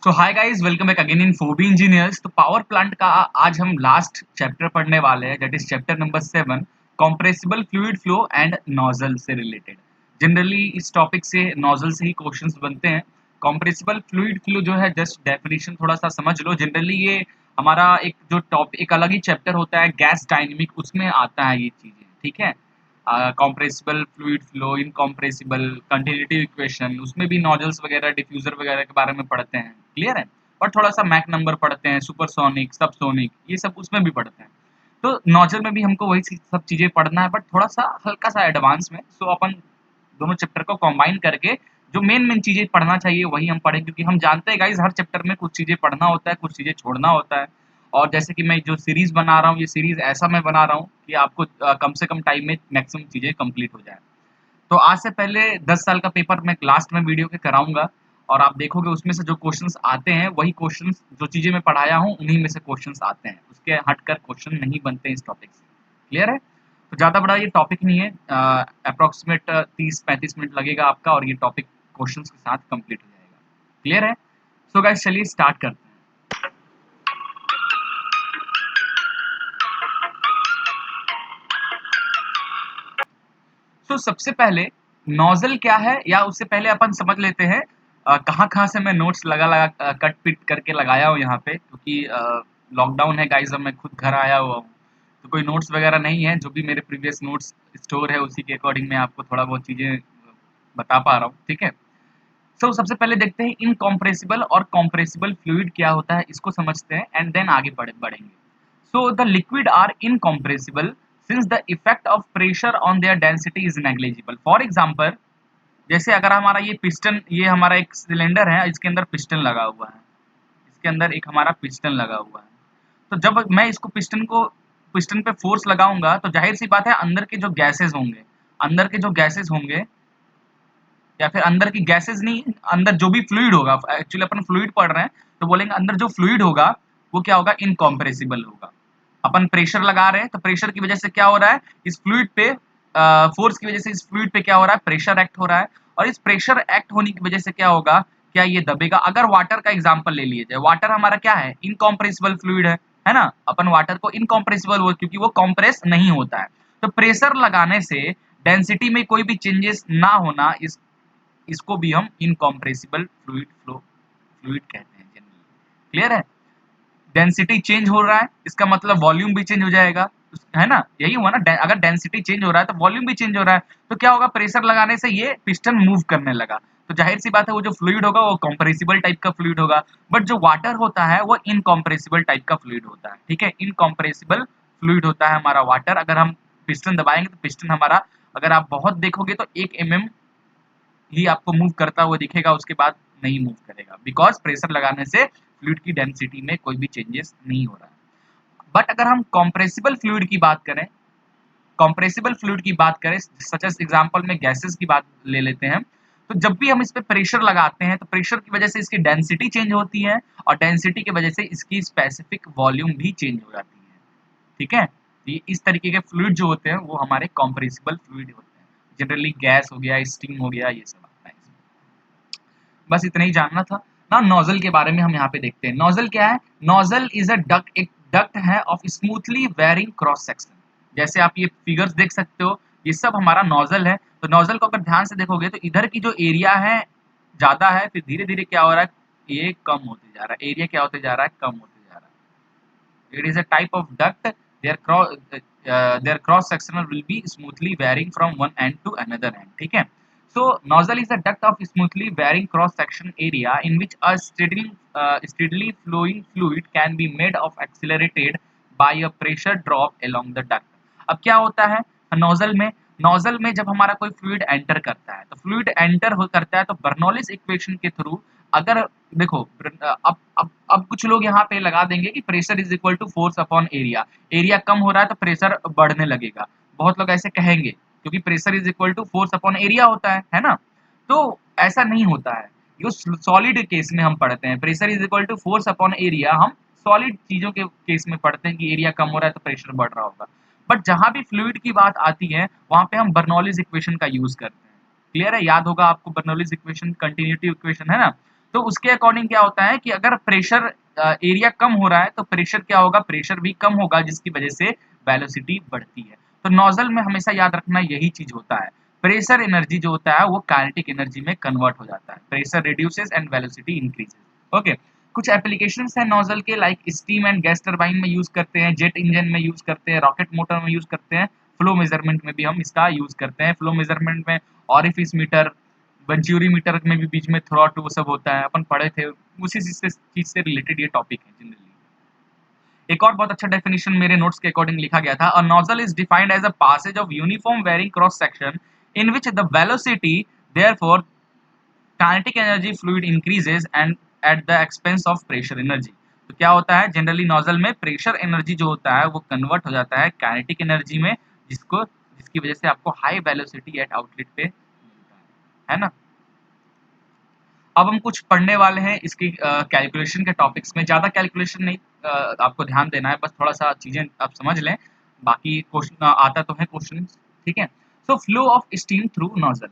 So hi guys, welcome back again in Phoebe engineers. तो power plant का आज हम लास्ट चैप्टर पढ़ने वाले हैं, that is chapter number 7, compressible fluid flow and nozzle से रिलेटेड। जनरली इस टॉपिक से नोजल से ही क्वेश्चंस बनते हैं। कॉम्प्रेसिबल फ्लूइड फ्लो जो है, जस्ट डेफिनेशन थोड़ा सा समझ लो। जनरली ये हमारा एक जो टॉपिक, एक अलग ही चैप्टर होता है गैस डायनेमिक, उसमें आता है ये चीजें, ठीक है। Compressible fluid flow, incompressible, continuity equation, उसमें भी नोजल्स वगैरह, डिफ्यूजर वगैरह के बारे में पढ़ते हैं, क्लियर है। और थोड़ा सा मैक नंबर पढ़ते हैं, सुपरसोनिक, सबसोनिक, ये सब उसमें भी पढ़ते हैं। तो नोजल में भी हमको वही सब चीजें पढ़ना है, बट थोड़ा सा हल्का सा एडवांस में। सो अपन दोनों चैप्टर को कंबाइन करके जो मेन मेन चीजें पढ़ना चाहिए वही हम पढ़ें, क्योंकि हम जानते हैं गाइज हर चैप्टर में कुछ चीजें पढ़ना होता है, कुछ चीजें छोड़ना होता है। और जैसे कि मैं जो सीरीज बना रहा हूँ, ये सीरीज ऐसा मैं बना रहा हूँ कि आपको कम से कम टाइम में मैक्सिमम चीजें कंप्लीट हो जाए। तो आज से पहले 10 साल का पेपर मैं लास्ट में वीडियो के कराऊंगा, और आप देखोगे उसमें से जो क्वेश्चंस आते हैं वही क्वेश्चंस, जो चीजें मैं पढ़ाया हूँ उन्हीं में से क्वेश्चंस आते हैं, उसके हटकर क्वेश्चन नहीं बनते इस टॉपिक से। क्लियर है। तो ज़्यादा बड़ा ये टॉपिक नहीं है, अप्रोक्सीमेट 30-35 मिनट लगेगा आपका, और ये टॉपिक क्वेश्चंस के साथ कंप्लीट हो जाएगा। क्लियर है। सो गाइस, चलिए स्टार्ट करते हैं। सबसे पहले नोजल क्या है, या उससे पहले अपन समझ लेते हैं कहाँ कहाँ से मैं नोट्स लगा लगा कट पिट करके लगाया हूँ यहाँ पे, क्योंकि लॉकडाउन है गाइस, अब मैं खुद घर आया हुआ हूँ। तो कोई नोट्स वगैरह नहीं है, जो भी मेरे प्रीवियस नोट्स स्टोर है उसी के अकॉर्डिंग मैं आपको थोड़ा बहुत चीज़ें बता पा रहा हूँ, ठीक है। सबसे पहले देखते हैं इनकॉम्प्रेसिबल और कॉम्प्रेसिबल फ्लूइड क्या होता है, इसको समझते हैं एंड देन आगे बढ़ेंगे। So the liquid are incompressible since the effect of pressure on their density is negligible. For example, जैसे अगर हमारा ये पिस्टन, ये हमारा एक सिलेंडर है, इसके अंदर पिस्टन लगा हुआ है, इसके अंदर एक हमारा पिस्टन लगा हुआ है। तो जब मैं इसको पिस्टन पे फोर्स लगाऊंगा, तो जाहिर सी बात है अंदर के जो गैसेस होंगे, अंदर के जो गैसेस होंगे, या फिर अंदर की गैसेस नहीं, अंदर जो भी फ्लूइड होगा, एक्चुअली अपन फ्लूइड पढ़ रहे हैं तो बोलेंगे अंदर जो फ्लूइड होगा वो क्या होगा, इनकॉम्प्रेसिबल होगा। अपन प्रेशर लगा रहे हैं, तो प्रेशर की वजह से क्या हो रहा है, इस फ्लूइड पे फोर्स की वजह से इस फ्लूइड पे क्या हो रहा है, प्रेशर एक्ट हो रहा है। और इस प्रेशर एक्ट होने की वजह से क्या होगा, क्या ये दबेगा। अगर वाटर का एग्जांपल ले लिए जाए, वाटर हमारा क्या है, इनकॉम्प्रेसिबल फ्लूइड है ना। अपन वाटर को इनकॉम्प्रेसिबल हो, क्योंकि वो कॉम्प्रेस नहीं होता है। तो प्रेशर लगाने से डेंसिटी में कोई भी चेंजेस ना होना, इसको भी हम इनकॉम्प्रेसिबल फ्लूइड कहते हैं जनरली। क्लियर है। डेंसिटी चेंज हो रहा है, इसका मतलब वॉल्यूम भी चेंज हो जाएगा, है ना। यही हुआ ना, अगर डेंसिटी चेंज हो रहा है तो वॉल्यूम भी चेंज हो रहा है। तो क्या होगा, प्रेशर लगाने से ये पिस्टन मूव करने लगा। तो जाहिर सी बात है वो जो फ्लूइड होगा वो कॉम्प्रेसिबल टाइप का फ्लूइड होगा। बट जो वाटर होता है वो इनकॉम्प्रेसिबल टाइप का फ्लूइड होता है, ठीक है। इनकॉम्प्रेसिबल फ्लूइड होता है हमारा वाटर। अगर हम पिस्टन दबाएंगे तो पिस्टन हमारा, अगर आप बहुत देखोगे तो 1 mm ही आपको मूव करता हुआ दिखेगा, उसके बाद नहीं मूव करेगा, बिकॉज प्रेशर लगाने से फ्लूइड की डेंसिटी में कोई भी चेंजेस नहीं हो रहा है। बट अगर हम कॉम्प्रेसिबल फ्लूइड की बात करें, सच एज एग्जांपल में गैसेस की बात ले लेते हैं, तो जब भी हम इस पे प्रेशर लगाते हैं तो प्रेशर की वजह से इसकी डेंसिटी चेंज होती है, और डेंसिटी की वजह से इसकी स्पेसिफिक वॉल्यूम भी चेंज हो जाती है, ठीक है। ये इस तरीके के फ्लूइड जो होते हैं वो हमारे कॉम्प्रेसिबल फ्लूइड होते हैं। जनरली गैस हो गया, स्टीम हो गया, ये सब आता है इसमें। बस इतना ही जानना था ना। नोजल के बारे में हम यहाँ पे देखते हैं। नोजल क्या है, नोजल इज अ डक्ट, एक डक्ट है of smoothly varying cross section. जैसे आप ये फिगर्स देख सकते हो, ये सब हमारा नोजल है। तो नोजल को अगर ध्यान से देखोगे तो इधर की जो एरिया है ज्यादा है, फिर धीरे धीरे क्या हो रहा है, ये कम होते जा रहा है, एरिया क्या होते जा रहा है, कम होते जा रहा है। It is a type of duct, their cross sectional will be smoothly varying from one end to another end, ठीक है। So nozzle is a duct of smoothly varying cross section area in which a steadily flowing fluid can be made of accelerated by a pressure drop along the duct। अब क्या होता है nozzle में जब हमारा कोई फ्लूइड एंटर करता है, तो फ्लूइड एंटर हो करता है तो बर्नौलिस इक्वेशन के थ्रू, अगर देखो अब कुछ लोग यहाँ पे लगा देंगे कि pressure is equal to force upon area, area कम हो रहा है तो प्रेशर बढ़ने लगेगा। बहुत लोग ऐसे कहेंगे, क्योंकि pressure is equal to force upon area होता है ना। तो ऐसा नहीं होता है। ये सॉलिड केस में हम पढ़ते हैं, pressure is equal to force upon area हम सॉलिड चीजों के केस में पढ़ते हैं कि एरिया कम हो रहा है तो प्रेशर बढ़ रहा होगा। बट जहां भी फ्लूइड की बात आती है वहां पे हम बर्नौलिस इक्वेशन का यूज करते हैं। क्लियर है, याद होगा आपको बर्नौलिस इक्वेशन, कंटिन्यूटी इक्वेशन, है ना। तो उसके अकॉर्डिंग क्या होता है कि अगर प्रेशर एरिया कम हो रहा है तो प्रेशर क्या होगा, प्रेशर भी कम होगा, जिसकी वजह से वेलोसिटी बढ़ती है। तो नोजल में हमेशा याद रखना यही चीज होता है, प्रेशर एनर्जी जो होता है वो काइनेटिक एनर्जी में कन्वर्ट हो जाता है, pressure reduces and velocity increases. Okay, कुछ एप्लीकेशंस है नोजल के, like steam and gas turbine में यूज करते हैं, जेट इंजन में यूज करते हैं, रॉकेट मोटर में यूज करते हैं, फ्लो मेजरमेंट में भी हम इसका यूज करते हैं। फ्लो मेजरमेंट में ऑरिफिस मीटर, वेंचुरी मीटर में भी बीच में थ्रॉट वो सब होता है, अपन पढ़े थे, उसी चीज से रिलेटेड ये टॉपिक है जनरली। एक और बहुत अच्छा डेफिनेशन मेरे नोट्स के अकॉर्डिंग लिखा गया था, a nozzle is defined as a passage of uniform varying cross section in which the velocity therefore kinetic energy fluid increases and at the expense of pressure energy. तो क्या होता है, generally nozzle में pressure energy जो होता है वो convert हो जाता है काइनेटिक एनर्जी में, जिसकी वजह से आपको हाई वेलोसिटी एट आउटलेट पे मिलता है ना। अब हम कुछ पढ़ने वाले हैं इसकी कैलकुलेशन के टॉपिक्स में, ज़्यादा कैलकुलेशन नहीं, आपको ध्यान देना है, बस थोड़ा सा चीज़ें आप समझ लें, बाकी क्वेश्चन आता तो है क्वेश्चन, ठीक है। So flow of steam through nozzle,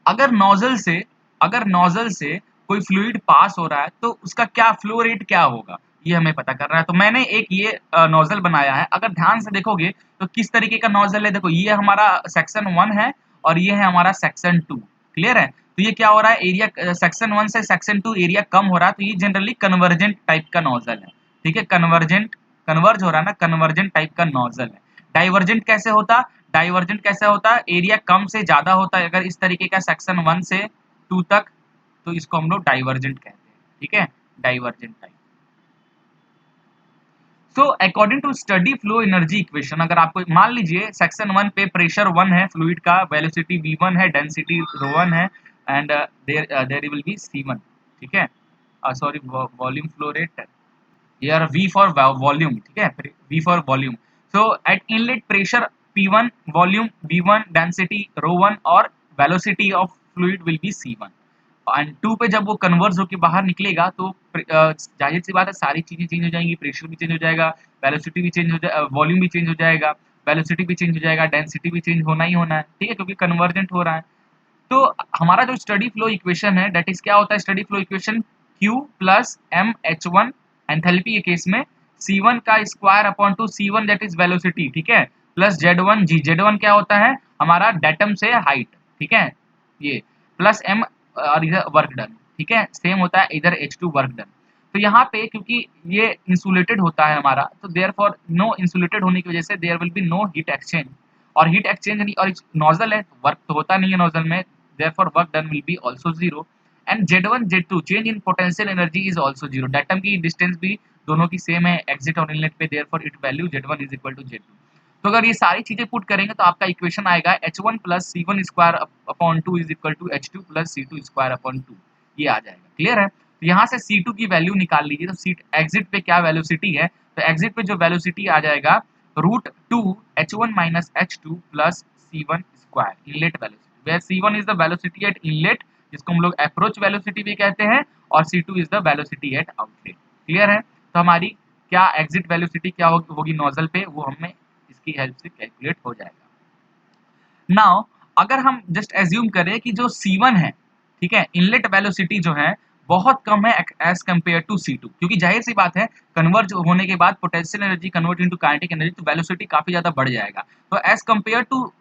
अगर नोजल से अगर नोजल से कोई फ्लूइड पास हो रहा है तो उसका क्या फ्लो रेट क्या होगा, ये हमें पता करना है। तो मैंने एक ये नोजल बनाया है, अगर ध्यान से देखोगे तो किस तरीके का नोजल है, देखो ये हमारा सेक्शन 1 है और ये है हमारा सेक्शन 2, क्लियर है। तो ये क्या हो रहा है, एरिया सेक्शन 1 से सेक्शन 2 एरिया कम हो रहा है, तो ये जनरली कन्वर्जेंट टाइप का नोजल है, ठीक है। कन्वर्ज हो रहा है ना, कन्वर्जेंट टाइप का नोजल है। डाइवर्जेंट कैसे होता, डाइवर्जेंट कैसे होता है, एरिया कम से ज्यादा होता है, अगर इस तरीके का सेक्शन 1 से 2 तक, तो इसको हम लोग डाइवर्जेंट कहते हैं, ठीक है, divergent type. So according to steady flow energy equation, अगर आपको मान लीजिए सेक्शन 1 पे प्रेशर 1 है फ्लूइड का, वेलोसिटी v1 है, डेंसिटी ρ1 है, and there will B c1, ठीक है, sorry volume flow rate, here V for volume, ठीक है, V for volume। So at inlet pressure P1, volume V1, density ρ1 और velocity of fluid will be C1। And 2 पे जब वो converse होकर बाहर निकलेगा तो जाहिर सी बात है सारी चीजें चेंज हो जाएंगी, प्रेशर भी चेंज हो जाएगा, वेलोसिटी भी चेंज हो जाएगा, वॉल्यूम भी चेंज हो जाएगा, वेलोसिटी भी चेंज हो जाएगा, डेंसिटी भी चेंज होना ही होना है, ठीक है, क्योंकि कन्वर्जेंट हो रहा है। तो हमारा जो स्टडी फ्लो इक्वेशन है दैट इज क्या होता है, steady flow equation Q plus M H one, enthalpy के केस में C1 का square upon two C1 that is velocity, ठीक है, प्लस Z1 G, Z1 क्या होता है हमारा डेटम से हाइट, ठीक है, ये प्लस M और इधर वर्क डन, ठीक है, सेम होता है इधर H2 वर्क डन। तो यहाँ पे क्योंकि ये इंसुलेटेड होता है हमारा, तो देयर फॉर नो इंसुलेटेड होने की वजह से there will be no heat exchange, और हीट एक्सचेंज नहीं, और नोजल है वर्क तो होता नहीं है नोजल में, therefore work done will be also zero, and Z1 Z2 change in potential energy is also zero, datum की डिस्टेंस भी दोनों की सेम है एग्जिट और इनलेट पे, therefore its value Z1 is equal to Z2। तो अगर ये सारी चीजें पुट करेंगे तो आपका इक्वेशन आएगा H1 plus C1 square upon 2 is equal to H2 plus C2 square upon 2, ये आ जाएगा, क्लियर है। तो यहाँ से C2 की वैल्यू निकाल लीजिए, तो सीट एग्जिट पे क्या वेलोसिटी है, तो एग्जिट पे जो वेलोसिटी आ जाएगा √2 H1 minus H2 plus C1 square, inlet velocity, where C1 is the velocity at inlet, जिसको हम लोग अप्रोच वेलोसिटी भी कहते हैं, और C2 is the velocity at outlet, clear है। तो हमारी क्या एग्जिट वेलोसिटी क्या होगी नोजल पे, वो हमें इसकी हेल्प से कैलकुलेट हो जाएगा। नाउ अगर हम जस्ट एज्यूम करें कि जो C1 है, ठीक है, इनलेट वेलोसिटी जो है बहुत कम है एज कम्पेयर टू C2, क्योंकि जाहिर सी बात है कन्वर्ज होने के बाद potential energy convert into kinetic energy, तो वेलोसिटी काफी ज्यादा बढ़ जाएगा। तो एज कम्पेयर टू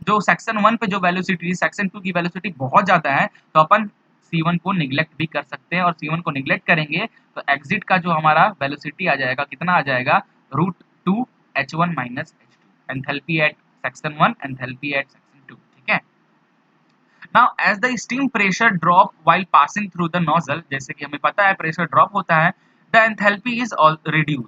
जो सेक्शन 1 पे जो वेलोसिटी, सेक्शन 2 की वेलोसिटी बहुत ज्यादा है, तो अपन C1 को निगलेक्ट भी कर सकते हैं, और C1 को निगलेक्ट करेंगे तो एग्जिट का जो हमारा वेलोसिटी आ जाएगा कितना आ जाएगा, √2 H1 minus H2, enthalpy at section 1, enthalpy at section 2, ठीक है। Now as the steam pressure drop while passing through the nozzle, जैसे कि हमें पता है प्रेशर ड्रॉप होता है, the enthalpy is reduce,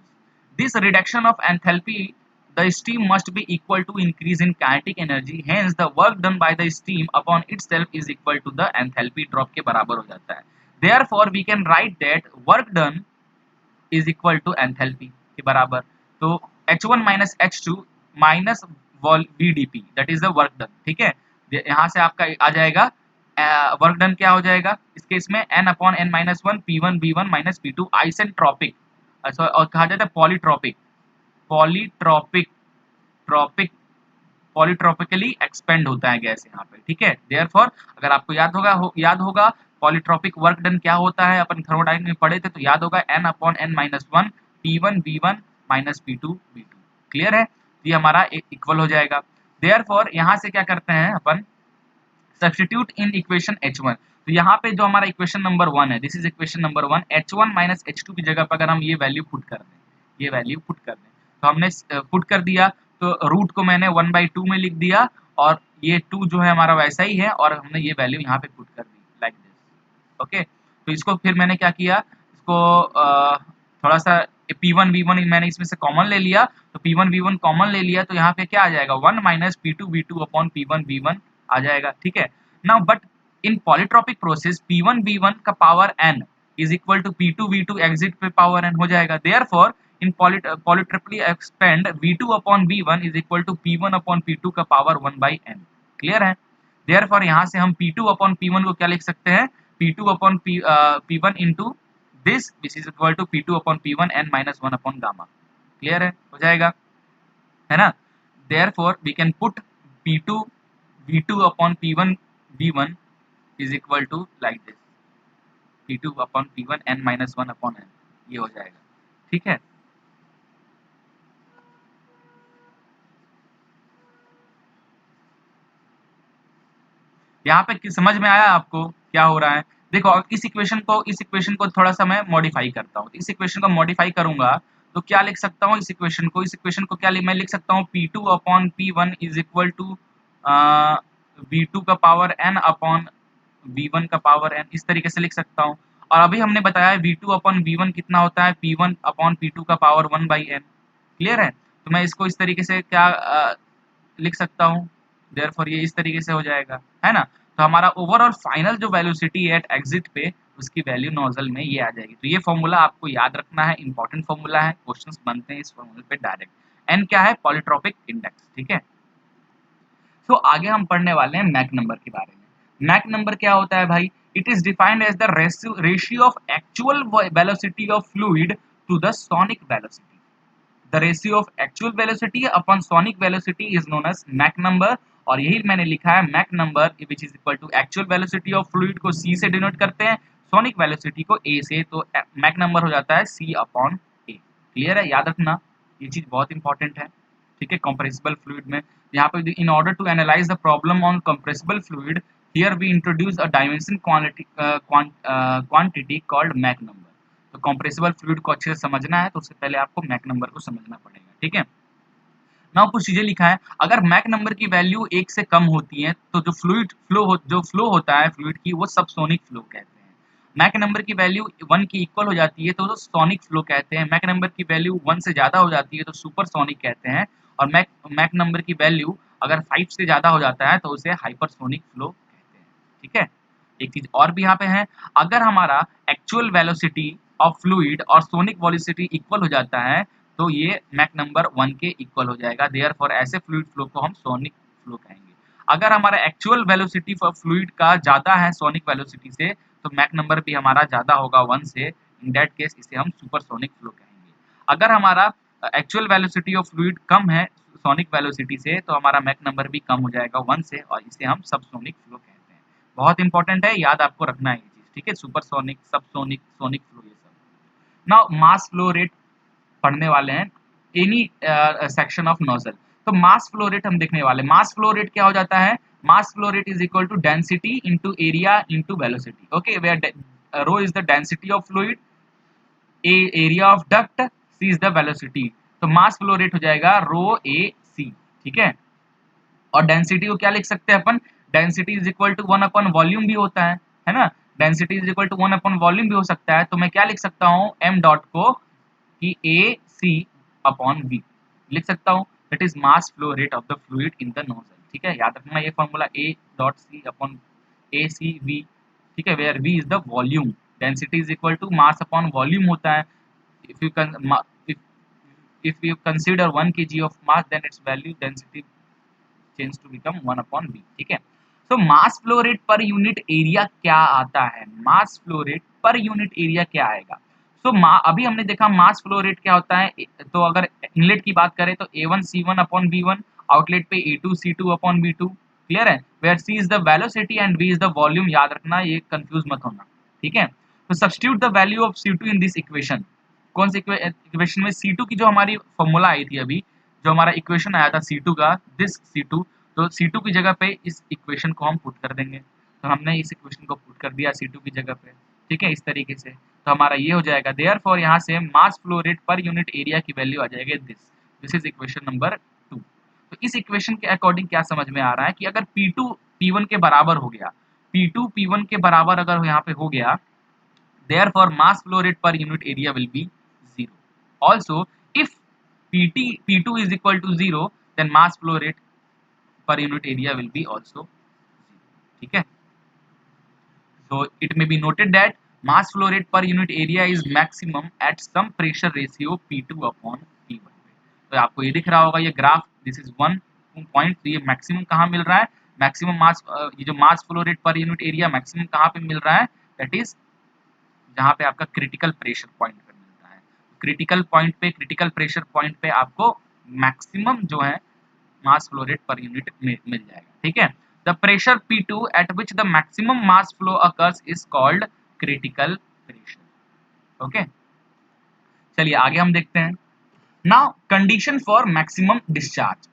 this reduction of enthalpy the steam must be equal to increase in kinetic energy, hence the work done by the steam upon itself is equal to the enthalpy drop के बराबर हो जाता है। therefore we can write that work done is equal to enthalpy के बराबर, तो H1 minus H2 minus VdP that is the work done, ठीक है। यहाँ से आपका आ जाएगा वर्क डन क्या हो जाएगा इस केस में n upon n minus 1 P1 V1 minus P2 isentropic, और कहा जाता है पॉलीट्रोपिक, पॉलीट्रोपिक ट्रॉपिक पॉलीट्रॉपिकली एक्सपेंड होता है गैस यहाँ पे, ठीक है। देयरफॉर अगर आपको याद होगा पॉलीट्रॉपिक वर्क डन क्या होता है, अपन थर्मोडायनामिक्स में पढ़े थे तो याद होगा n/n-1 P1 V1 minus P2 V2। Clear है, ये हमारा इक्वल हो जाएगा। देयरफॉर यहाँ से क्या करते हैं अपन, सब्स्टिट्यूट इन इक्वेशन H1। तो यहाँ पे जो हमारा इक्वेशन नंबर 1 है, this is equation number 1, H1 minus H2 की जगह पर अगर हम ये वैल्यू पुट कर दें, ये वैल्यू पुट कर दें, तो हमने पुट कर दिया, तो रूट को मैंने 1/2 में लिख दिया और ये 2 जो है हमारा वैसा ही है और हमने ये वैल्यू यहाँ पे पुट कर दी लाइक दिस। ओके, तो इसको फिर मैंने क्या किया, इसको थोड़ा सा P1 V1 मैंने इसमें से कॉमन ले लिया, तो P1 V1 कॉमन ले लिया तो यहाँ पे क्या आ जाएगा, 1 minus P2 V2 upon P1 V1 आ जाएगा। ठीक है, now but in polytropic process P1 V1 का power n is equal to P2 V2 exit पे पावर n हो जाएगा। Therefore in polytropically expand V2 upon V1 is equal to P1 upon P2 का power 1/n। Clear है, therefore यहाँ से हम P2 upon P1 को क्या लिख सकते हैं, P2 upon P1 into this which is equal to P2 upon P1 n minus 1 upon gamma. Clear है, हो जाएगा, है ना। Therefore we can put P2 V2 upon P1 V1 is equal to like this, P2 upon P1 n minus 1 upon n, ये हो जाएगा। ठीक है, यहाँ पे समझ में आया आपको क्या हो रहा है। देखो इस इक्वेशन को थोड़ा सा मैं मॉडिफाई करता हूँ, इस इक्वेशन को मॉडिफाई करूंगा तो क्या लिख सकता हूँ, इस इक्वेशन को क्या मैं लिख सकता हूँ, P2 upon P1 is equal to V2 का पावर n अपॉन V1 का पावर n, इस तरीके से लिख सकता हूँ। और अभी हमने बताया V2 अपॉन V1 कितना होता है, P1 अपॉन P2 का पावर 1/n। क्लियर है, तो मैं इसको इस तरीके से क्या लिख सकता हूँ, देयरफॉर ये इस तरीके से हो जाएगा, है ना। तो हमारा ओवरऑल फाइनल जो वेलोसिटी है एट एग्जिट पे, उसकी वैल्यू नोजल में ये आ जाएगी। तो ये फॉर्मूला आपको याद रखना है, इंपॉर्टेंट फॉर्मूला है, क्वेश्चंस बनते हैं इस फॉर्मूले पे डायरेक्ट। एन क्या है, पॉलीट्रॉपिक इंडेक्स। ठीक है, तो आगे हम पढ़ने वाले हैं मैक नंबर के बारे में। मैक नंबर क्या होता है भाई, it is defined as the ratio of actual velocity of fluid to the sonic velocity. The ratio of actual velocity upon sonic velocity is known as Mach number, और यही मैंने लिखा है Mach number which is equal to actual velocity of fluid को C से denote करते हैं, sonic velocity को A से, तो Mach number हो जाता है C upon A। क्लियर है, याद रखना ये चीज बहुत इंपॉर्टेंट है। ठीक है, कंप्रेसिबल फ्लूइड में यहाँ पे in order to analyse the problem on compressible fluid here we introduce a dimension quantity called Mach number। तो कंप्रेसिबल फ्लूइड को अच्छे से समझना है तो उससे पहले आपको मैक नंबर को समझना पड़ेगा। ठीक है, नाउ कुछ चीजें लिखा है, अगर मैक नंबर की वैल्यू 1 से कम होती है तो जो फ्लो होता है फ्लूइड की, वो सबसोनिक फ्लो कहते हैं। मैक नंबर की वैल्यू 1 की इक्वल हो जाती है तो सोनिक फ्लो कहते हैं। मैक नंबर की वैल्यू 1 से ज्यादा हो जाती है तो सुपरसोनिक कहते हैं। और मैक नंबर की वैल्यू अगर 5 से ज्यादा हो जाता है तो उसे हाइपरसोनिक फ्लो कहते हैं। ठीक है, एक चीज और भी यहाँ पे है, अगर हमारा एक्चुअल वेलोसिटी ऑफ फ्लूइड और सोनिक वेलोसिटी इक्वल हो जाता है तो ये मैक नंबर 1 के इक्वल हो जाएगा। देयरफॉर ऐसे फ्लूइड फ्लो को हम सोनिक फ्लो कहेंगे। अगर हमारा एक्चुअल वेलोसिटी फॉर फ्लूइड का ज्यादा है सोनिक वेलोसिटी से तो मैक नंबर भी हमारा ज्यादा होगा 1 से, इन दैट केस इसे हम सुपरसोनिक फ्लो कहेंगे। अगर हमारा एक्चुअल वेलोसिटी ऑफ फ्लूइड कम है सोनिक वेलोसिटी से तो हमारा मैक नंबर भी कम हो जाएगा 1 से, और इसे हम सबसोनिक फ्लो कहते हैं। बहुत इंपॉर्टेंट है, याद आपको रखना है ये चीज। ठीक है, सुपरसोनिक, सबसोनिक, सोनिक फ्लो, ये सब। नाउ मास फ्लो रेट पढ़ने वाले हैं, एनी सेक्शन ऑफ नोजल। तो मास फ्लो रेट हम देखने वाले। मास फ्लो रेट क्या हो जाता है, mass flow rate is equal to density into area into velocity. Okay, where rho is the density of fluid, area of duct, C is the velocity. तो mass flow rate हो जाएगा रो ए सी। ठीक है, और डेंसिटी को क्या लिख सकते हैं अपन, density is equal to 1 upon volume भी होता है ना। Density is equal to 1 upon volume भी हो सकता है, तो मैं क्या लिख सकता हूँ एम डॉट को कि ए सी अपॉन बी लिख सकता हूँ, that is mass flow rate of the fluid in the nozzle. ठीक है, याद रखना ये formula, A dot C upon A C V. ठीक है, where V is the volume, density is equal to mass upon volume होता है। If you if you consider 1 kg of mass then its value density change to become 1 upon v। ठीक है, तो mass flow rate per unit area क्या आता है, mass flow rate per unit area क्या आएगा। सो अभी हमने देखा मास फ्लो रेट क्या होता है, तो अगर इनलेट की बात करें तो A1 C1 upon B1, outlet पे A2 C2 upon B2। Clear है, where C is the velocity and V is the volume, याद रखना, ये कंफ्यूज मत होना, ठीक है। तो substitute the value of C2 in this equation, कौन सी इक्वेशन में C2 की जो हमारी फॉर्मूला आई थी अभी, जो हमारा इक्वेशन आया था C2 का, दिस C2, तो C2 की जगह पे इस इक्वेशन को हम पुट कर देंगे, तो हमने इस इक्वेशन को पुट कर दिया C2 की जगह पे, ठीक है, इस तरीके से। तो हमारा ये हो जाएगा, देयरफॉर यहाँ से मास flow rate per unit area की वैल्यू आ जाएगी दिस इज इक्वेशन नंबर 2। तो इस इक्वेशन के अकॉर्डिंग क्या समझ में आ रहा है कि अगर P2 P1 के बराबर हो गया, P2 P1 के बराबर अगर यहाँ पे हो गया, therefore mass flow rate per unit area will be 0. Also, if P2 is equal to 0, then mass flow rate per unit area will be also 0. ठीक है, so it may be noted that mass flow rate per unit area is maximum at some pressure ratio P2 upon P1 पे। तो आपको ये दिख रहा होगा ये ग्राफ, दिस इज 1 पॉइंट, तो ये मैक्सिमम कहाँ मिल रहा है, मैक्सिमम मास, ये जो मास flow rate per unit area maximum कहाँ पे मिल रहा है, दैट इज जहाँ पे आपका क्रिटिकल प्रेशर पॉइंट पे मिलता है। क्रिटिकल पॉइंट पे, क्रिटिकल प्रेशर पॉइंट पे आपको मैक्सिमम जो है mass flow rate per unit मिल जाएगा, ठीक है। The pressure P2 at which the maximum mass flow occurs is called critical pressure. Okay, चलिए आगे हम देखते हैं। Now condition for maximum discharge,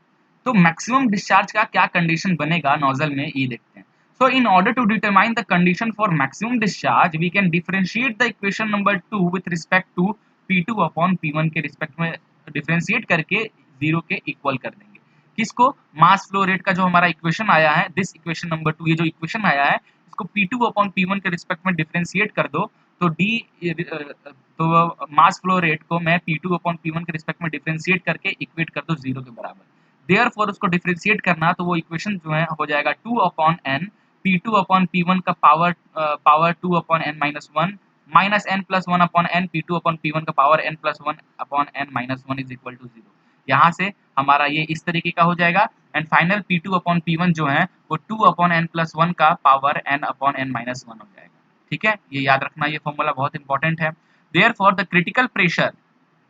तो मैक्सिमम डिस्चार्ज का क्या कंडीशन बनेगा नोजल में, ये देखते हैं। So in order to determine the condition for maximum discharge, we can differentiate the equation number 2 with respect to P2 upon P1 के respect में डिफरेंशिएट करके 0 के इक्वल कर देंगे। किसको, मास फ्लो रेट का जो हमारा इक्वेशन आया है, दिस इक्वेशन नंबर 2, ये जो इक्वेशन आया है, इसको P2 अपॉन P1 के रिस्पेक्ट में डिफरेंशिएट कर दो, तो तो मास फ्लो रेट को मैं P2 अपॉन P1 के रिस्पेक्ट में डिफरेंशिएट करके इक्वेट कर दो 0 के बराबर। देयरफॉर उसको डिफरेंशिएट करना, तो वो इक्वेशन जो है हो जाएगा 2 upon n P2 upon P1 का power 2 upon n minus 1 minus n plus 1 upon n P2 upon P1 का power n plus 1 upon n minus 1 is equal to 0। यहाँ से हमारा ये इस तरीके का हो जाएगा, and final P2 upon P1 जो है वो 2 अपॉन n प्लस 1 का power n upon n minus 1 हो जाएगा, ठीक है। ये याद रखना, ये फॉर्मूला बहुत इंपॉर्टेंट है। Therefore the critical pressure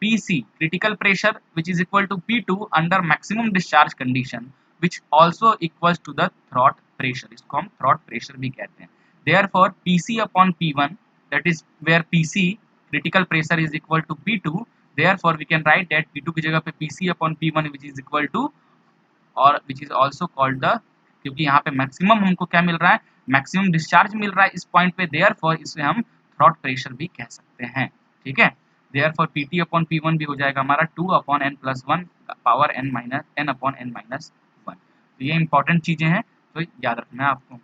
PC, critical pressure which is equal to P2 under maximum discharge condition, which also equals to the throat pressure, इसको हम throat pressure भी कहते हैं। Therefore PC upon P1, that is where PC critical pressure is equal to P2, therefore we can write that P2 की जगह पे PC upon P1 which is equal to, और which is also called the, क्योंकि यहाँ पे maximum हमको क्या मिल रहा है, मैक्सिमम डिस्चार्ज मिल रहा है इस पॉइंट पे, देयरफॉर इसे हम थ्रॉट प्रेशर भी कह सकते हैं, ठीक है। देयरफॉर PT अपॉन P1 भी हो जाएगा हमारा 2 upon n plus 1 power n minus n upon n minus 1। तो ये इंपॉर्टेंट चीजें हैं, तो याद रखना है आपको।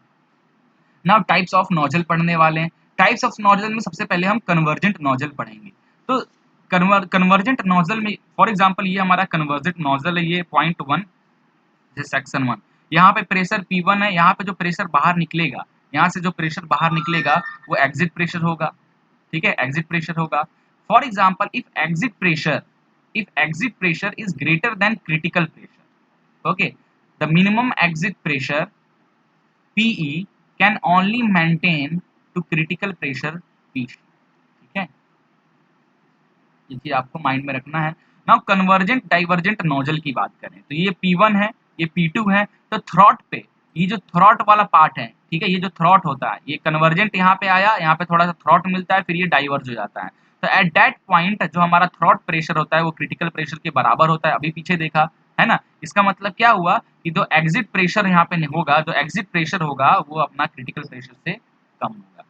नाउ टाइप्स ऑफ नोजल पढ़ने वाले हैं। टाइप्स ऑफ नोजल में सबसे पहले हम कन्वर्जेंट नोजल पढ़ेंगे। तो कन्वर्जेंट नोजल में फॉर एग्जांपल ये हमारा कन्वर्जेंट नोजल है, ये पॉइंट 1 सेक्शन 1, यहाँ पे प्रेशर P1 है, यहाँ पे जो प्रेशर बाहर निकलेगा, यहाँ से जो प्रेशर बाहर निकलेगा वो एग्जिट प्रेशर होगा, ठीक है, एग्जिट प्रेशर होगा। For example if exit pressure is greater than critical pressure, okay, the minimum exit pressure PE can only maintain to critical pressure PC, ठीक है, ये चीज आपको माइंड में रखना है। नाउ कन्वर्जेंट डाइवर्जेंट नोजल की बात करें, तो ये P1 है, ये P2 है, तो थ्रॉट पे, ये जो थ्रॉट वाला पार्ट है, ठीक है, ये जो थ्रॉट होता है, ये कन्वर्जेंट यहाँ पे आया, यहाँ पे थोड़ा सा थ्रॉट मिलता है, फिर ये डाइवर्ज हो जाता है। तो एट दैट पॉइंट जो हमारा थ्रॉट प्रेशर होता है वो क्रिटिकल प्रेशर के बराबर होता है, अभी पीछे देखा है ना। इसका मतलब क्या हुआ कि जो एग्जिट प्रेशर यहाँ पे होगा, जो एग्जिट प्रेशर होगा वो अपना क्रिटिकल प्रेशर से कम होगा,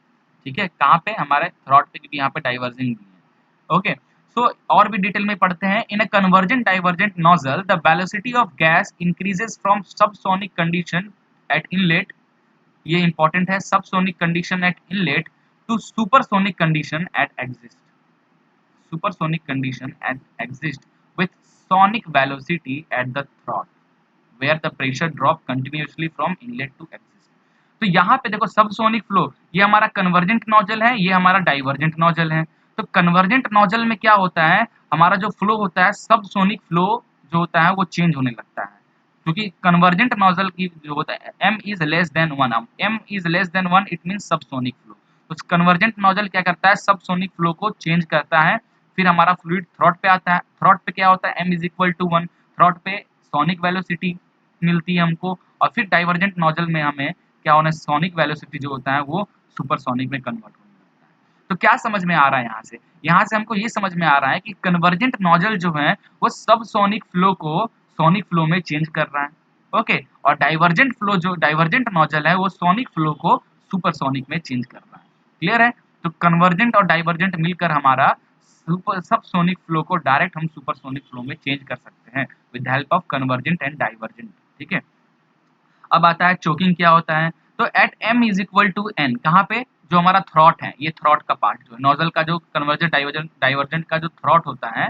ठीक है, कहाँ पे, हमारे थ्रॉट पे, क्योंकि यहाँ पे डाइवर्जिंग भी है, ओके। सो और भी डिटेल में पढ़ते हैं। In a convergent divergent nozzle the velocity of gas increases from subsonic condition at inlet, ये इंपॉर्टेंट है, subsonic condition at inlet to supersonic condition at exit, supersonic condition and exist with sonic velocity at the throat where the pressure drop continuously from inlet to exit। तो यहाँ पे देखो subsonic flow, ये हमारा convergent nozzle है, ये हमारा divergent nozzle है। तो कन्वर्जेंट नोजल में क्या होता है, हमारा जो फ्लो होता है, सबसोनिक फ्लो जो होता है वो चेंज होने लगता है, क्योंकि कन्वर्जेंट नोजल की जो होता है m is less than 1, m is less than 1 it mean subsonic flow. तो कन्वर्जेंट नोजल क्या करता है, सबसोनिक फ्लो को चेंज करता है, फिर हमारा फ्लूइड थ्रॉट पे आता है। थ्रॉट पे क्या होता है, m is equal to 1, throat पे सोनिक वेलोसिटी मिलती है हमको, और फिर डाइवर्जेंट नोजल में हमें क्या होना है, सोनिक वेलोसिटी जो होता है वो सुपरसोनिक में कन्वर्ट होने लगता है। तो क्या समझ में आ रहा है यहाँ से हमको ये समझ में आ रहा है कि कन्वर्जेंट नोजल जो है वो सब सोनिक फ्लो को सोनिक फ्लो में चेंज कर रहा है, ओके। और डाइवर्जेंट नोजल है वो सोनिक फ्लो को सुपरसोनिक में चेंज कर रहा है। क्लियर है? तो कन्वर्जेंट और डाइवर्जेंट मिलकर हमारा सब सोनिक फ्लो को डायरेक्ट हम सुपरसोनिक फ्लो में चेंज कर सकते हैं with help of convergent and divergent. ठीक है, अब आता है चोकिंग क्या होता है। तो at m is equal to n, कहाँ पे, जो हमारा थ्रॉट है, ये थ्रॉट का पार्ट जो है नोजल का, जो कन्वर्जेंट डाइवर्जेंट का जो थ्रॉट होता है,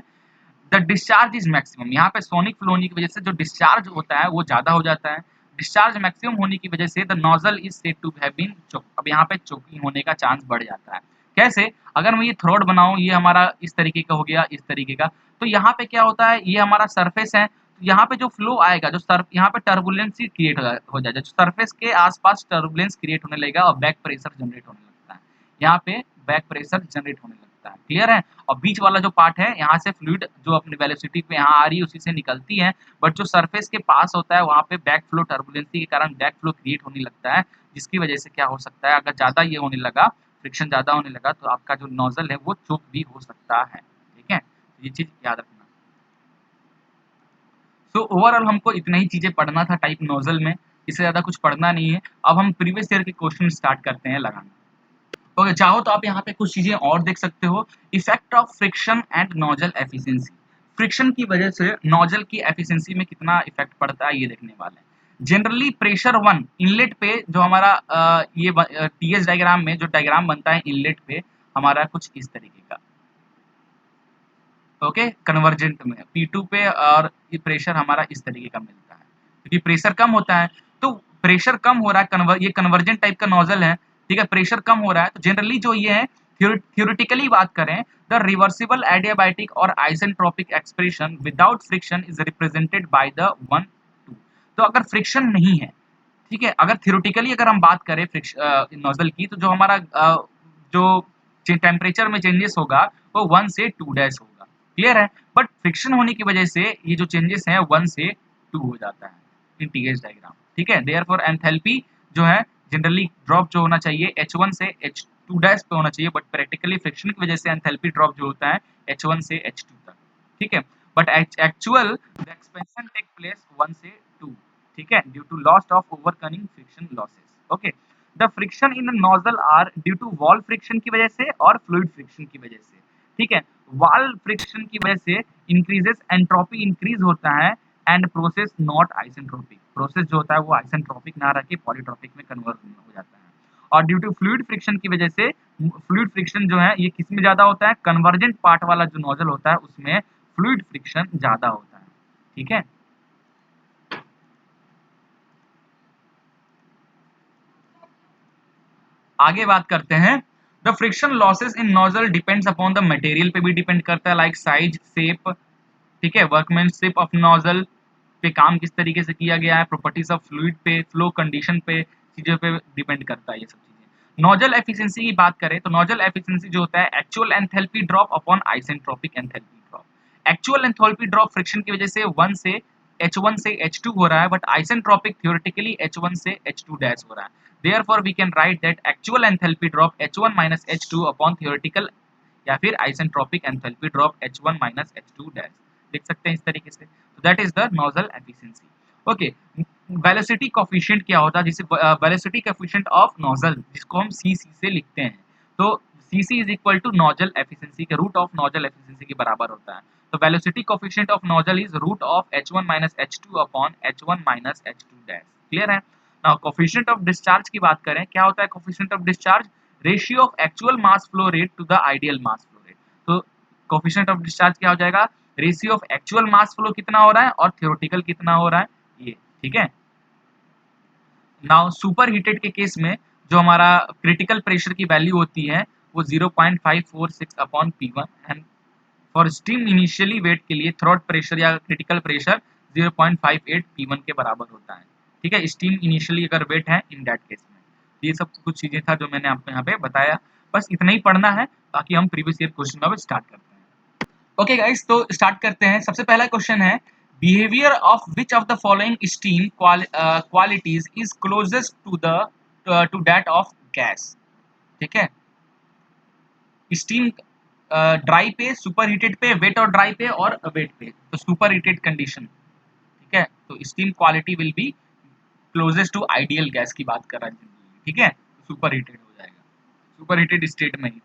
द डिस्चार्ज इज मैक्सिमम। यहाँ पे सोनिक फ्लो होने की वजह से जो डिस्चार्ज होता है वो ज्यादा हो जाता है। डिस्चार्ज मैक्सिमम होने की वजह से the nozzle is said to have been choke. अब यहाँ पे चोकिंग होने का चांस बढ़ जाता है। कैसे? अगर मैं ये थ्रॉट बनाऊं, ये हमारा इस तरीके का हो गया, इस तरीके का, तो यहाँ पे क्या होता है, ये हमारा सरफेस है, तो यहाँ पे जो फ्लो आएगा, यहाँ पे टर्बुलेंस क्रिएट हो जाएगा, जो सरफेस के आसपास टर्बुलेंस क्रिएट होने लगेगा और बैक प्रेशर जनरेट होने लगता है। यहाँ पे बैक प्रेशर जनरेट होने लगता है। क्लियर है? और बीच वाला जो पार्ट है, यहाँ से फ्लूइड जो अपनी वेलोसिटी पे यहाँ आ रही है उसी से निकलती है, बट जो सरफेस के पास होता है वहाँ पे बैक फ्लो टर्बुलेंसी के कारण बैक फ्लो क्रिएट होने लगता है, जिसकी वजह से क्या हो सकता है, अगर ज्यादा ये होने लगा, फ्रिक्शन ज्यादा होने लगा, तो आपका जो नोजल है वो चोक भी हो सकता है। ठीक है, ये चीज याद रखना। तो ओवरऑल हमको इतना ही चीजें पढ़ना था टाइप नोजल में, इससे ज्यादा कुछ पढ़ना नहीं है। अब हम प्रीवियस ईयर के क्वेश्चन स्टार्ट करते हैं लगाना। ओके, चाहो तो आप यहाँ पे कुछ चीजें और देख सकते हो। Effect of friction and nozzle efficiency. Friction की वजह से नोजल की एफिशिएंसी में कितना इफेक्ट पड़ता है ये देखने वाले हैं। जनरली प्रेशर 1 इनलेट पे, जो हमारा ये टीएस डायग्राम में जो डायग्राम बनता है इनलेट पे, हमारा कुछ इस तरीके का, ओके। कन्वर्जेंट में P2 पे, और ये प्रेशर हमारा इस तरीके का मिलता है, क्योंकि प्रेशर कम होता है। तो प्रेशर कम हो रहा है, ये कन्वर्जेंट टाइप का नोजल है, ठीक है, प्रेशर कम हो रहा है, तो जनरली जो ये है, थ्योरेटिकली बात करें, द रिवर्सिबल एडियाबैटिक और isentropic expression without friction is represented by the 1 2। तो अगर फ्रिक्शन नहीं है, ठीक है, अगर थ्योरेटिकली अगर हम बात करें नोजल की, तो जो हमारा जो टेम्परेचर में चेंजेस होगा वो 1 से 2 डैश होगा। क्लियर है? बट फ्रिक्शन होने की वजह से ये जो चेंजेस हैं 1 से 2 हो जाता है इन टीएच डायग्राम। ठीक है, देयरफॉर एंथैल्पी जो है जनरली ड्रॉप जो होना चाहिए H1 से H2 डैश पे होना चाहिए, बट प्रैक्टिकली फ्रिक्शन की वजह से एंथैल्पी ड्रॉप जो होता है H1 से H2 तक। ठीक है, but actual the expansion take place 1 से 2, ठीक है, due to loss of overcoming friction losses. Okay, the friction in nozzle are due to wall friction की वजह से और फ्लूइड फ्रिक्शन की वजह से। ठीक है, वॉल फ्रिक्शन की वजह से इंक्रीजेस एंट्रोपी, इंक्रीज होता है, and process not isentropic, process जो होता है वो आइसेंट्रोपिक ना रह के पॉलीट्रोपिक में कन्वर्ट हो जाता है। और ड्यू टू फ्लूइड फ्रिक्शन की वजह से, फ्लूइड फ्रिक्शन जो है ये किस में ज्यादा होता है, कन्वर्जेंट पार्ट वाला जो नोजल होता है उसमें फ्लूइड फ्रिक्शन ज्यादा होता है। ठीक है, आगे बात करते हैं। The friction losses in nozzle depends upon the material पे भी डिपेंड करता है, लाइक साइज, शेप, ठीक है, वर्कमैनशिप ऑफ नोजल पे काम किस तरीके से किया गया है, प्रॉपर्टीज ऑफ फ्लूइड पे, फ्लो कंडीशन पे, चीजों पे डिपेंड करता है ये सब चीजें। नोजल एफिशिएंसी की बात करें तो नोजल एफिशिएंसी जो होता है actual enthalpy drop upon isentropic enthalpy drop. Actual enthalpy drop friction की वजह से 1 से H1 से H2 हो रहा है, बट आइसेंट्रोपिक थ्योरेटिकली H1 से H2 डैश हो रहा है। Therefore we can write that actual enthalpy drop H1 minus H2 upon theoretical या फिर isentropic enthalpy drop H1 minus H2 dash, देख सकते हैं इस तरीके से। तो that is the nozzle efficiency. Okay, velocity coefficient क्या होता है, जिसे velocity coefficient of nozzle जिसको हम CC से लिखते हैं, तो CC is equal to nozzle efficiency के root of nozzle efficiency के बराबर होता है। तो velocity coefficient of nozzle is root of H1 minus H2 upon H1 minus H2 dash। Clear है? नाउ कोफिशिएंट ऑफ डिस्चार्ज की बात करें, क्या होता है coefficient of discharge, ratio of actual mass flow rate to the ideal mass flow rate. तो coefficient of discharge क्या हो जाएगा, ratio of actual mass flow कितना हो रहा है और थ्योरेटिकल कितना हो रहा है ये। ठीक है, नाउ सुपर हीटेड के केस में जो हमारा क्रिटिकल प्रेशर की वैल्यू होती है वो 0.546 upon P1, and for steam initially wet के लिए थ्रॉट प्रेशर या क्रिटिकल प्रेशर 0.58 P1 के बराबर होता है। ठीक है, स्टीम इनिशियली अगर वेट है इन दैट केस में। ये सब कुछ चीजें था जो मैंने आपको यहाँ पे बताया, बस इतना ही पढ़ना है, बाकी हम प्रीवियस ईयर क्वेश्चन में स्टार्ट करते हैं। ओके गाइस, तो स्टार्ट करते हैं। सबसे पहला क्वेश्चन है, behaviour of which of the following steam qualities is closest to that of gas. ठीक है, स्टीम ड्राई पे, सुपर हीटेड पे, वेट और ड्राई पे और वेट पे, तो सुपर हीटेड कंडीशन। ठीक है, तो steam quality will be closest to ideal gas की बात कर रहा है। ठीक है, सुपर हीटेड हो जाएगा, सुपर हीटेड स्टेट में ही।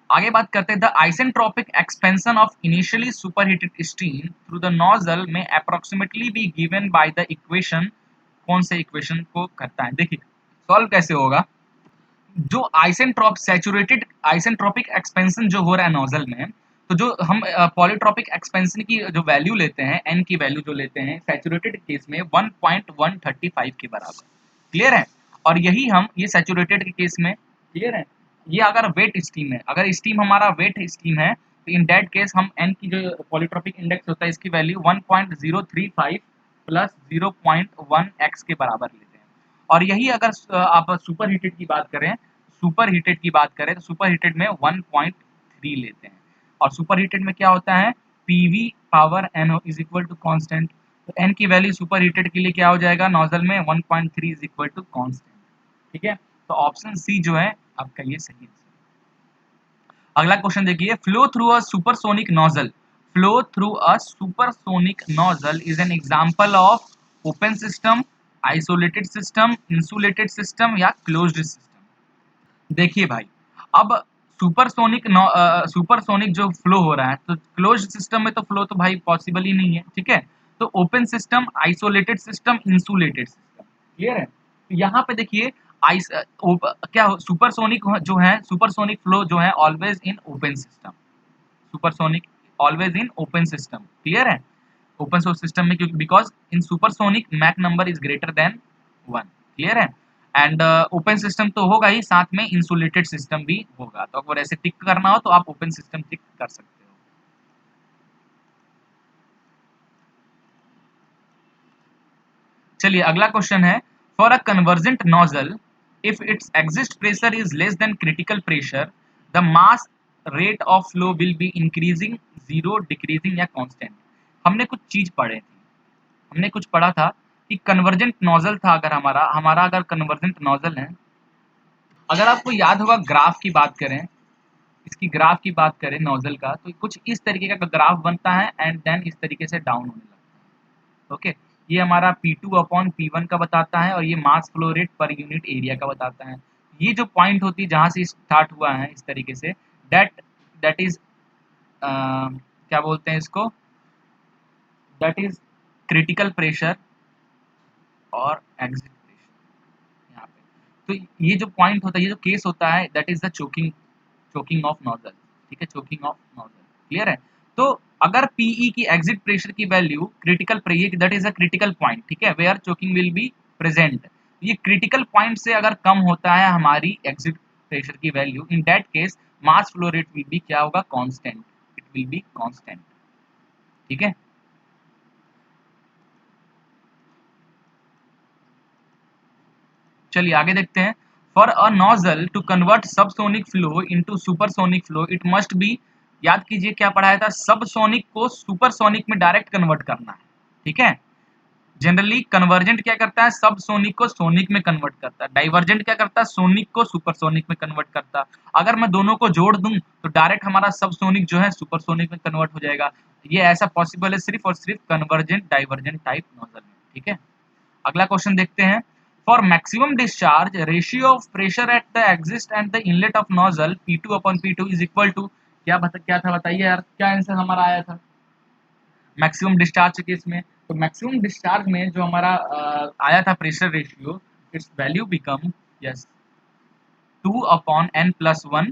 आगे बात करते हैं, the isentropic expansion of initially superheated steam through the nozzle में approximately be given by the equation. कौन से इक्वेशन को करता है, देखिए सॉल्व कैसे होगा। जो आइसेंट्रोप सैचुरेटेड आइसेंट्रोपिक एक्सपेंशन जो हो रहा है नोजल में, तो जो हम पॉलीट्रोपिक एक्सपेंशन की जो वैल्यू लेते हैं, एन की वैल्यू जो लेते हैं सैचुरेटेड केस में 1.135 के बराबर। क्लियर है, और यही हम ये सैचुरेटेड के केस में, क्लियर है, ये अगर वेट स्टीम है, अगर स्टीम हमारा वेट स्टीम है, तो इन दैट केस हम एन की जो पॉलीट्रोपिक इंडेक्स होता है इसकी वैल्यू 1.035 प्लस 0.1 एक्स के बराबर लेते हैं। और यही अगर आप सुपर हीटेड की बात करें, सुपर हीटेड की बात करें तो सुपर हीटेड में 1.3 लेते हैं। और सुपर हीटेड में क्या होता है, PV power n is equal to constant, तो एन की वैल्यू सुपर हीटेड के लिए क्या हो जाएगा नोजल में 1.3 इज इक्वल टू कांस्टेंट। ठीक है, तो ऑप्शन सी जो है आपका ये सही है। अगला क्वेश्चन देखिए, flow through a supersonic nozzle, flow through a supersonic nozzle is an example of open system, isolated system, insulated system या क्लोज्ड सिस्टम। देखिए भाई, अब सुपरसोनिक जो फ्लो हो रहा है, तो क्लोज्ड सिस्टम में तो फ्लो तो भाई पॉसिबल ही नहीं है। ठीक है, तो open system, isolated system, insulated system. Clear है, तो यहाँ पे देखिए आइस क्या सुपरसोनिक जो है, सुपरसोनिक फ्लो जो है always in open system, supersonic always in open system. Clear है, ओपन सोर्स सिस्टम में, क्योंकि because in supersonic Mach number is greater then 1। Clear है, एंड ओपन सिस्टम तो होगा ही, साथ में इंसुलेटेड सिस्टम भी होगा। तो अगर ऐसे टिक करना हो तो आप ओपन सिस्टम टिक कर सकते हो। चलिए अगला क्वेश्चन है, for a convergent nozzle if it's exist pressure is less than critical pressure, the mass rate of flow will be increasing, zero, decreasing या कांस्टेंट। हमने कुछ चीज पढ़े थी, हमने कुछ पढ़ा था कि कन्वर्जेंट नोजल था, अगर हमारा हमारा अगर कन्वर्जेंट नोजल है, अगर आपको याद होगा ग्राफ की बात करें, इसकी ग्राफ की बात करें नोजल का, तो कुछ इस तरीके का ग्राफ बनता है एंड देन इस तरीके से डाउन होने लगता है। ओके, ये हमारा P2 अपॉन P1 का बताता है, और ये मास flow rate per unit area का बताता है। ये जो पॉइंट होती है जहां से स्टार्ट हुआ है इस तरीके से, दैट दैट इज क्या बोलते हैं इसको, दैट इज क्रिटिकल प्रेशर और एग्जिट प्रेशर यहाँ पे। तो ये जो पॉइंट होता है, ये जो केस होता है, that is the choking of nozzle. ठीक है, चोकिंग ऑफ नोजल। क्लियर है, तो अगर पीई की एग्जिट प्रेशर की value critical that is a critical point, ठीक है, where choking will be present, ये क्रिटिकल पॉइंट से अगर कम होता है हमारी एग्जिट प्रेशर की value, in that case mass flow rate will be क्या होगा, constant, it will be constant. ठीक है, चलिए आगे देखते हैं, for a nozzle to convert subsonic flow into supersonic flow it must be, याद कीजिए क्या पढ़ाया था, सबसोनिक को सुपरसोनिक में डायरेक्ट कन्वर्ट करना है। ठीक है, जनरली कन्वर्जेंट क्या करता है, सब सोनिक को सोनिक में कन्वर्ट करता है, डाइवर्जेंट क्या करता है, सोनिक को सुपरसोनिक में कन्वर्ट करता है। अगर मैं दोनों को जोड़ दूं तो डायरेक्ट हमारा सब सोनिक जो है सुपरसोनिक में कन्वर्ट हो जाएगा। ये ऐसा पॉसिबल है सिर्फ और सिर्फ कन्वर्जेंट डाइवर्जेंट टाइप नोजल में। ठीक है, अगला क्वेश्चन देखते हैं, for maximum discharge ratio of pressure at the exist and the inlet of nozzle P2 upon P2 is equal to, क्या था बताइए यार, क्या आंसर हमारा आया था मैक्सिमम डिस्चार्ज के केस में। तो मैक्सिमम डिस्चार्ज में जो हमारा आया था pressure ratio, it's value become, yes, 2 upon n plus 1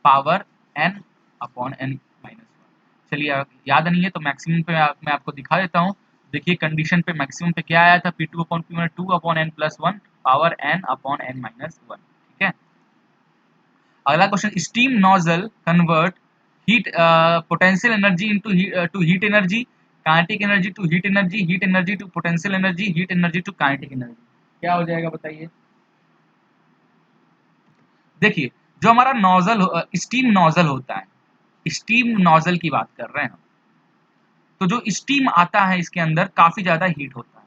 power n upon n minus 1। चलिए याद नहीं है तो मैक्सिमम पे मैं आपको दिखा देता हूँ। देखिए कंडीशन पे मैक्सिमम पे क्या आया था, P2 upon P1 2 upon n plus 1 power n upon n minus 1। ठीक है, अगला question, steam nozzle convert heat potential energy into to heat energy, kinetic energy to heat energy to potential energy, heat energy to kinetic energy. क्या हो जाएगा बताइए। देखिए जो हमारा नोजल स्टीम नोजल होता है, स्टीम नोजल की बात कर रहे हैं हम, तो जो स्टीम आता है इसके अंदर काफी ज्यादा हीट होता है,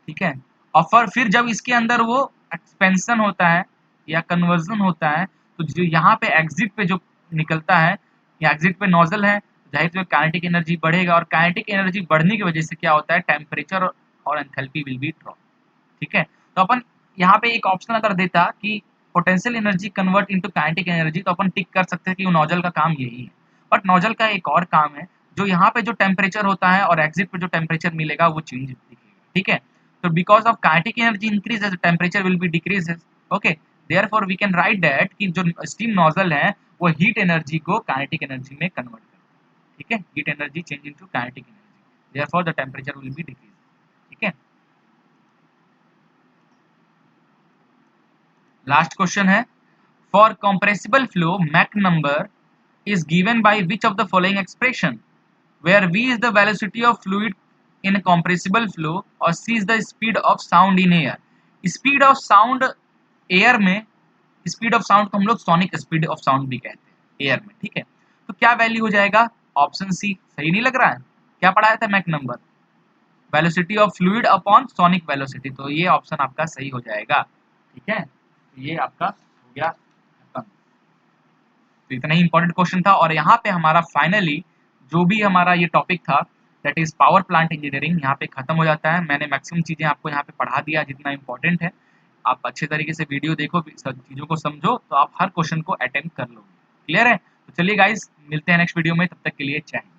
ठीक है। और फिर जब इसके अंदर वो एक्सपेंशन होता है या कन्वर्जन होता है, तो जो यहाँ पे एग्जिट पे जो निकलता है या एग्जिट पे नोजल है, जाहिर सी काइनेटिक एनर्जी बढ़ेगा, और काइनेटिक एनर्जी बढ़ने की वजह से क्या होता है, टेम्परेचर और एंथैल्पी विल बी ड्रॉप, ठीक है। तो अपन यहाँ पे एक ऑप्शन अगर देता कि potential energy convert into kinetic energy, तो अपन टिक कर सकते हैं कि वो नोजल का काम यही है। बट नोजल का एक और काम है, जो यहाँ पे जो टेम्परेचर होता है और एग्जिट पे जो टेम्परेचर मिलेगा वो चेंज दिखेगा, ठीक है। So because of kinetic energy increases, temperature will be decreases. Okay, therefore we can write that कि जो steam nozzle है वो heat energy को kinetic energy में convert करता है, ठीक है। heat energy change into kinetic energy, therefore the temperature will be decreased, ठीक है। Last question है, for compressible flow Mach number is given by which of the following expression, where v is the velocity of fluid in a compressible flow और c is the speed of sound in air। speed of sound air में, speed of sound को हम लोग sonic speed of sound भी कहते हैं air में, ठीक है। तो क्या वैल्यू हो जाएगा, ऑप्शन सी सही नहीं लग रहा है, क्या पढ़ाया था Mach number, velocity of fluid upon sonic velocity, तो ये ऑप्शन आपका सही हो जाएगा, ठीक है। ये आपका हो गया खत्म। तो इतना ही इंपॉर्टेंट क्वेश्चन था, और यहाँ पे हमारा फाइनली जो भी हमारा ये टॉपिक था that is power plant engineering यहाँ पे खत्म हो जाता है। मैंने मैक्सिमम चीजें आपको यहाँ पे पढ़ा दिया जितना इंपॉर्टेंट है। आप अच्छे तरीके से वीडियो देखो, सब चीजों को समझो, तो आप हर क्वेश्चन को अटेम्प्ट कर लोगे। क्लियर है? तो चलिए गाइस, मिलते हैं नेक्स्ट वीडियो में, तब तक के लिए जय हिंद।